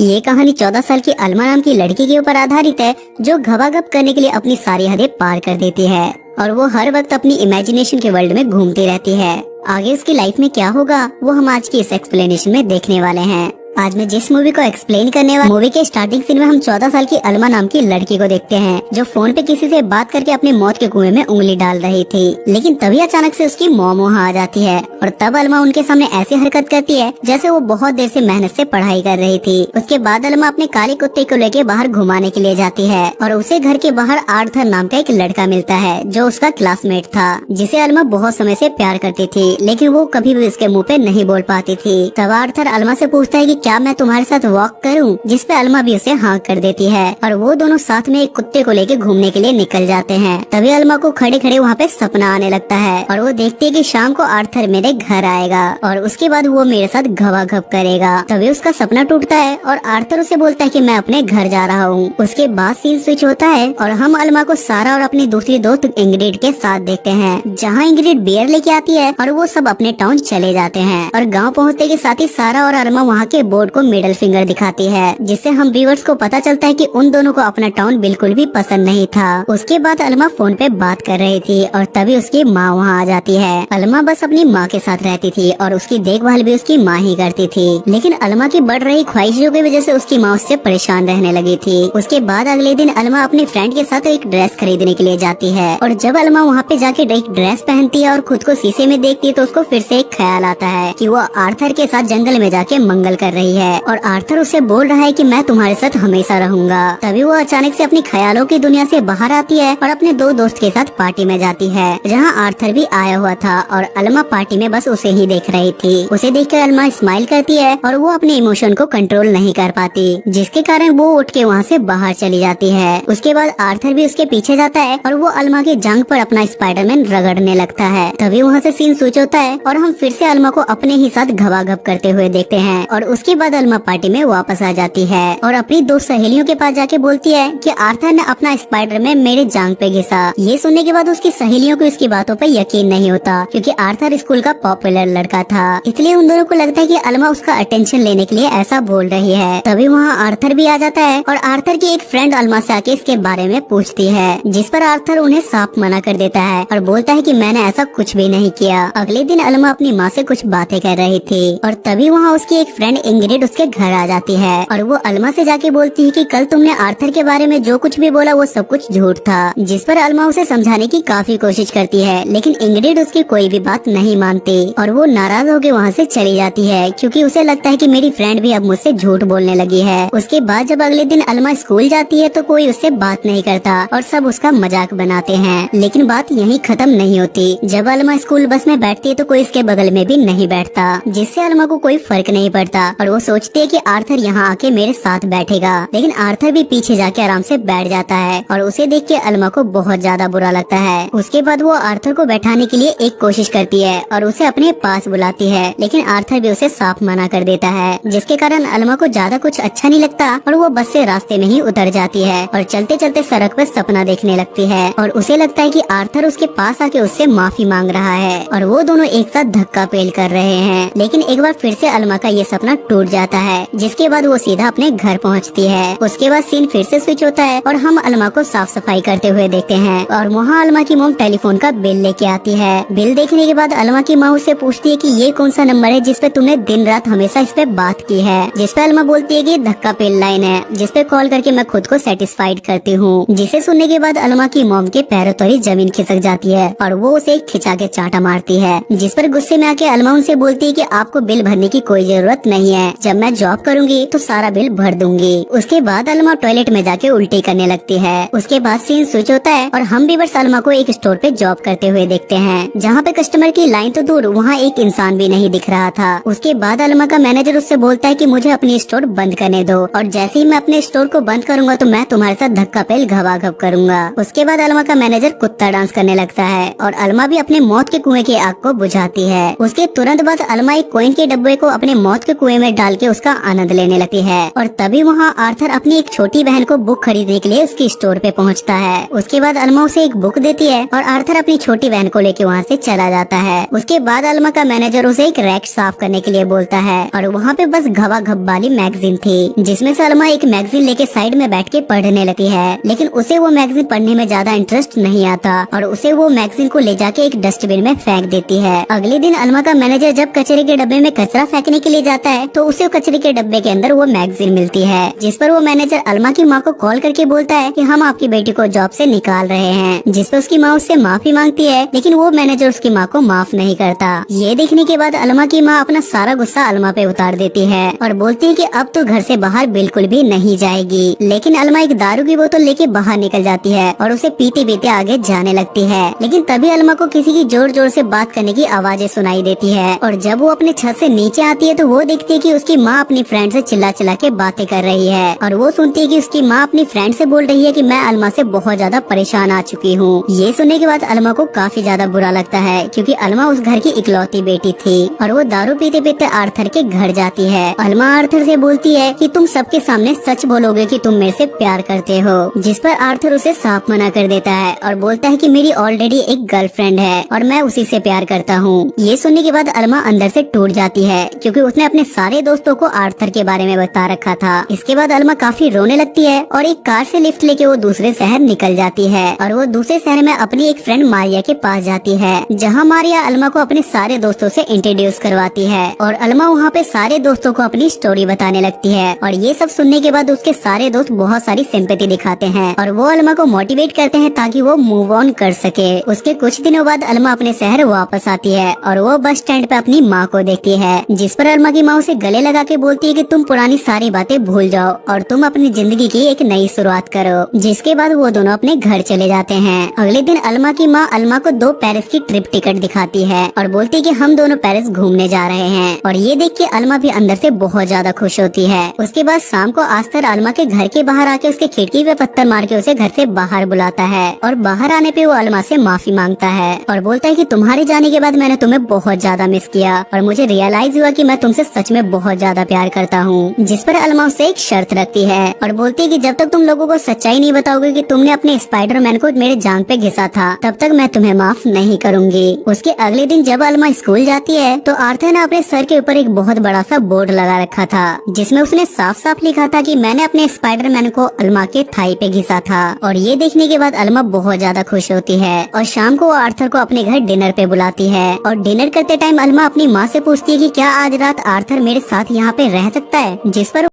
ये कहानी 14 साल की अलमा नाम की लड़की के ऊपर आधारित है, जो घबाघब करने के लिए अपनी सारी हदें पार कर देती है और वो हर वक्त अपनी इमेजिनेशन के वर्ल्ड में घूमती रहती है। आगे उसकी लाइफ में क्या होगा वो हम आज की इस एक्सप्लेनेशन में देखने वाले हैं। आज मैं जिस मूवी को एक्सप्लेन करने वाला, मूवी के स्टार्टिंग सीन में हम 14 साल की अलमा नाम की लड़की को देखते हैं, जो फोन पे किसी से बात करके अपनी मौत के कुएं में उंगली डाल रही थी। लेकिन तभी अचानक से उसकी मॉम वहाँ आ जाती है और तब अलमा उनके सामने ऐसी हरकत करती है जैसे वो बहुत देर से मेहनत से पढ़ाई कर रही थी। उसके बाद अलमा अपने काले कुत्ते को लेके बाहर घुमाने के लिए जाती है और उसे घर के बाहर आर्थर नाम का एक लड़का मिलता है, जो उसका क्लासमेट था, जिसे अलमा बहुत समय से प्यार करती थी, लेकिन वो कभी भी उसके मुँह पे नहीं बोल पाती थी। तब आर्थर अलमा से पूछता है कि क्या मैं तुम्हारे साथ वॉक करूं, जिस पे अलमा भी उसे हाँ कर देती है और वो दोनों साथ में एक कुत्ते को लेके घूमने के लिए निकल जाते हैं। तभी अलमा को खड़े खड़े वहाँ पे सपना आने लगता है और वो देखती है कि शाम को आर्थर मेरे घर आएगा और उसके बाद वो मेरे साथ घबाघब करेगा। तभी उसका सपना टूटता है और आर्थर उसे बोलता है कि मैं अपने घर जा रहा हूँ। उसके बाद सीन स्विच होता है और हम अलमा को सारा और अपनी दूसरी दोस्त इंग्रिड के साथ देखते हैं, जहाँ इंग्रिड बियर लेके आती है और वो सब अपने टाउन चले जाते हैं और गाँव पहुँचते के साथ ही सारा और अलमा वहाँ के बोर्ड को मिडल फिंगर दिखाती है, जिससे हम व्यूअर्स को पता चलता है कि उन दोनों को अपना टाउन बिल्कुल भी पसंद नहीं था। उसके बाद अलमा फोन पे बात कर रही थी और तभी उसकी माँ वहाँ आ जाती है। अलमा बस अपनी माँ के साथ रहती थी और उसकी देखभाल भी उसकी माँ ही करती थी, लेकिन अलमा की बढ़ रही ख्वाहिशों की वजह से उसकी माँ उससे परेशान रहने लगी थी। उसके बाद अगले दिन अलमा अपने फ्रेंड के साथ एक ड्रेस खरीदने के लिए जाती है और जब अलमा वहाँ पे जाके एक ड्रेस पहनती है और खुद को शीशे में देखती है तो उसको फिर से एक ख्याल आता है कि वो आर्थर के साथ जंगल में जाके मंगल कर रही है और आर्थर उसे बोल रहा है कि मैं तुम्हारे साथ हमेशा रहूंगा। तभी वो अचानक से अपनी ख्यालों की दुनिया से बाहर आती है और अपने दो दोस्त के साथ पार्टी में जाती है, जहाँ आर्थर भी आया हुआ था और अलमा पार्टी में बस उसे ही देख रही थी। उसे देखकर अलमा स्माइल करती है और वो अपने इमोशन को कंट्रोल नहीं कर पाती, जिसके कारण वो उठ के वहाँ से बाहर चली जाती है। उसके बाद आर्थर भी उसके पीछे जाता है और वो अलमा के जांघ पर अपना स्पाइडरमैन रगड़ने लगता है। तभी वहाँ से सीन स्विच होता है और हम फिर से अलमा को अपने ही साथ घबाघब करते हुए देखते हैं और उसके बाद अलमा पार्टी में वापस आ जाती है और अपनी दो सहेलियों के पास जाके बोलती है कि आर्थर ने अपना स्पाइडरमैन मेरे जांघ पे घिसा। ये सुनने के बाद उसकी सहेलियों को उसकी बातों पे यकीन नहीं होता, क्योंकि आर्थर स्कूल का पॉपुलर लड़का था, इसलिए उन दोनों को लगता है कि अलमा उसका अटेंशन लेने के लिए ऐसा बोल रही है। तभी वहाँ आर्थर भी आ जाता है और आर्थर की एक फ्रेंड अलमा से आके इसके बारे में पूछती है, जिस पर आर्थर उन्हें साफ मना कर देता है और बोलता है कि मैंने ऐसा कुछ भी नहीं किया। अगले दिन अलमा अपनी माँ से कुछ बातें कर रही थी और तभी वहाँ उसकी एक फ्रेंड इंग्रिड उसके घर आ जाती है और वो अलमा से जाके बोलती है कि कल तुमने आर्थर के बारे में जो कुछ भी बोला वो सब कुछ झूठ था, जिस पर अलमा उसे समझाने की काफी कोशिश करती है, लेकिन इंग्रिड उसकी कोई भी बात नहीं मानती और वो नाराज होकर वहाँ से चली जाती है, क्योंकि उसे लगता है कि मेरी फ्रेंड भी अब मुझसे झूठ बोलने लगी है। उसके बाद जब अगले दिन अलमा स्कूल जाती है तो कोई उससे बात नहीं करता और सब उसका मजाक बनाते हैं, लेकिन बात यहीं खत्म नहीं होती। जब अलमा स्कूल बस में बैठती है तो कोई इसके बगल में भी नहीं बैठता, जिससे अलमा को कोई फर्क नहीं पड़ता और वो सोचती है कि आर्थर यहाँ आके मेरे साथ बैठेगा, लेकिन आर्थर भी पीछे जाके आराम से बैठ जाता है और उसे देख के अलमा को बहुत ज्यादा बुरा लगता है। उसके बाद वो आर्थर को बैठाने के लिए एक कोशिश करती है और उसे अपने पास बुलाती है, लेकिन आर्थर भी उसे साफ मना कर देता है, जिसके कारण अलमा को ज्यादा कुछ अच्छा नहीं लगता और वो बस से रास्ते में ही उतर जाती है और चलते चलते सड़क पर सपना देखने लगती है और उसे लगता है कि आर्थर उसके पास आके उससे माफी मांग रहा है और वो दोनों एक साथ धक्का पेल कर रहे हैं। लेकिन एक बार फिर से अलमा का ये सपना टूट जाता है, जिसके बाद वो सीधा अपने घर पहुंचती है। उसके बाद सीन फिर से स्विच होता है और हम अलमा को साफ सफाई करते हुए देखते हैं और वहाँ अलमा की मॉम टेलीफोन का बिल लेके आती है। बिल देखने के बाद अलमा की माँ उससे पूछती है कि ये कौन सा नंबर है जिसपे तुमने दिन रात हमेशा इस पे बात की है, जिसपे अलमा बोलती है कि धक्का पेल लाइन है, जिसपे कॉल करके मैं खुद को सेटिस्फाइड करती हूँ। जिसे सुनने के बाद अलमा की मॉम के पैरों तले जमीन खिसक जाती है और वो उसे खिंचा के चाटा मारती है, जिस पर गुस्से में आके अलमा उनसे बोलती है कि आपको बिल भरने की कोई जरूरत नहीं है, जब मैं जॉब करूंगी तो सारा बिल भर दूंगी। उसके बाद अलमा टॉयलेट में जाके उल्टी करने लगती है। उसके बाद सीन स्विच होता है और हम भी बस अलमा को एक स्टोर पे जॉब करते हुए देखते हैं, जहाँ पे कस्टमर की लाइन तो दूर वहाँ एक इंसान भी नहीं दिख रहा था। उसके बाद अलमा का मैनेजर उससे बोलता है कि मुझे अपनी स्टोर बंद करने दो और जैसे ही मैं अपने स्टोर को बंद करूंगा तो मैं तुम्हारे साथ धक्का पेल घबाघब करूंगा। उसके बाद अलमा का मैनेजर कुत्ता डांस करने लगता है और अलमा भी अपने मौत के कुएं की आग को बुझाती है। उसके तुरंत बाद अलमा एक कॉइन के डब्बे को अपने मौत के कुएं में डाल के उसका आनंद लेने लगती है। और तभी वहाँ आर्थर अपनी एक छोटी बहन को बुक खरीदने के लिए उसकी स्टोर पे पहुँचता है। उसके बाद अल्मा उसे एक बुक देती है और आर्थर अपनी छोटी बहन को लेके वहाँ से चला जाता है। उसके बाद अल्मा का मैनेजर उसे एक रैक साफ करने के लिए बोलता है और वहाँ पे बस घबाघब वाली मैगजीन थी, जिसमें से अल्मा एक मैगजीन लेके साइड में बैठ के पढ़ने लगती है। लेकिन उसे वो मैगजीन पढ़ने में ज्यादा इंटरेस्ट नहीं आता और उसे वो मैगजीन को ले जाके एक डस्टबिन में फेंक देती है। अगले दिन अल्मा का मैनेजर जब कचरे के डब्बे में कचरा फेंकने के लिए जाता है तो उसे कचरे के डब्बे के अंदर वो मैगजीन मिलती है, जिस पर वो मैनेजर अल्मा की माँ को कॉल करके बोलता है कि हम आपकी बेटी को जॉब से निकाल रहे हैं, जिस पर उसकी माँ उससे माफी मांगती है। लेकिन वो मैनेजर उसकी माँ को माफ नहीं करता। ये देखने के बाद अल्मा की माँ अपना सारा गुस्सा अल्मा पे उतार देती है और बोलती है कि अब तो घर से बाहर बिल्कुल भी नहीं जाएगी। लेकिन अल्मा एक दारू की बोतल लेके बाहर निकल जाती है और उसे पीते पीते आगे जाने लगती है। लेकिन तभी अल्मा को किसी की जोर जोर से बात करने की आवाजें सुनाई देती है और जब वो अपने छत से नीचे आती है तो वो देखती है कि उसकी माँ अपनी फ्रेंड से चिल्ला चिल्ला के बातें कर रही है और वो सुनती है कि उसकी माँ अपनी फ्रेंड से बोल रही है कि मैं अल्मा से बहुत ज्यादा परेशान आ चुकी हूँ। ये सुनने के बाद अल्मा को काफी ज्यादा बुरा लगता है क्योंकि अल्मा उस घर की इकलौती बेटी थी और वो दारू पीते पीते आर्थर के घर जाती है। अल्मा आर्थर से बोलती है कि तुम सबके सामने सच बोलोगे कि तुम मेरे से प्यार करते हो, जिस पर आर्थर उसे साफ मना कर देता है और बोलता है कि मेरी ऑलरेडी एक गर्लफ्रेंड है और मैं उसी से प्यार करता हूँ। ये सुनने के बाद अल्मा अंदर से टूट जाती है क्योंकि उसने अपने सारे दोस्तों को आर्थर के बारे में बता रखा था। इसके बाद अल्मा काफी रोने लगती है और एक कार से लिफ्ट लेके वो दूसरे शहर निकल जाती है और वो दूसरे शहर में अपनी एक फ्रेंड मारिया के पास जाती है, जहाँ मारिया अल्मा को अपने सारे दोस्तों से इंट्रोड्यूस करवाती है और अल्मा वहाँ पे सारे दोस्तों को अपनी स्टोरी बताने लगती है। और ये सब सुनने के बाद उसके सारे दोस्त बहुत सारी सिंपैथी दिखाते हैं और वो अल्मा को मोटिवेट करते हैं ताकि वो मूव ऑन कर सके। उसके कुछ दिनों बाद अल्मा अपने शहर वापस आती है और वो बस स्टैंड पे अपनी माँ को देखती है, जिस पर अल्मा की माँ उसे गले लगा के बोलती है कि तुम पुरानी सारी बातें भूल जाओ और तुम अपनी जिंदगी की एक नई शुरुआत करो। जिसके बाद वो दोनों अपने घर चले जाते हैं। अगले दिन अल्मा की माँ अल्मा को 2 पेरिस की ट्रिप टिकट दिखाती है और बोलती है कि हम दोनों पेरिस घूमने जा रहे हैं और ये देख के अल्मा भी अंदर से बहुत ज्यादा खुश होती है। उसके बाद शाम को आस्तर अल्मा के घर के बाहर आके उसके खिड़की पे पत्थर मार के उसे घर से बाहर बुलाता है और बाहर आने पे वो अल्मा से माफी मांगता है और बोलता है कि तुम्हारे जाने के बाद मैंने तुम्हें बहुत ज्यादा मिस किया और मुझे रियलाइज हुआ कि मैं तुमसे सच में बहुत ज्यादा प्यार करता हूँ। जिस पर अल्मा उससे एक शर्त रखती है और बोलती है कि जब तक तुम लोगों को सच्चाई नहीं बताओगे कि तुमने अपने स्पाइडरमैन को मेरे जांग पे घिसा था, तब तक मैं तुम्हें माफ नहीं करूंगी। उसके अगले दिन जब अल्मा स्कूल जाती है तो आर्थर ने अपने सर के ऊपर एक बहुत बड़ा सा बोर्ड लगा रखा था, जिसमें उसने साफ साफ लिखा था कि मैंने अपने स्पाइडरमैन को अल्मा के थाई पे घिसा था। और ये देखने के बाद अल्मा बहुत ज्यादा खुश होती है और शाम को वो आर्थर को अपने घर डिनर पे बुलाती है और डिनर करते टाइम अल्मा अपनी माँ से पूछती है कि क्या आज रात आर्थर मेरे साथ यहाँ पे रह सकता है, जिस पर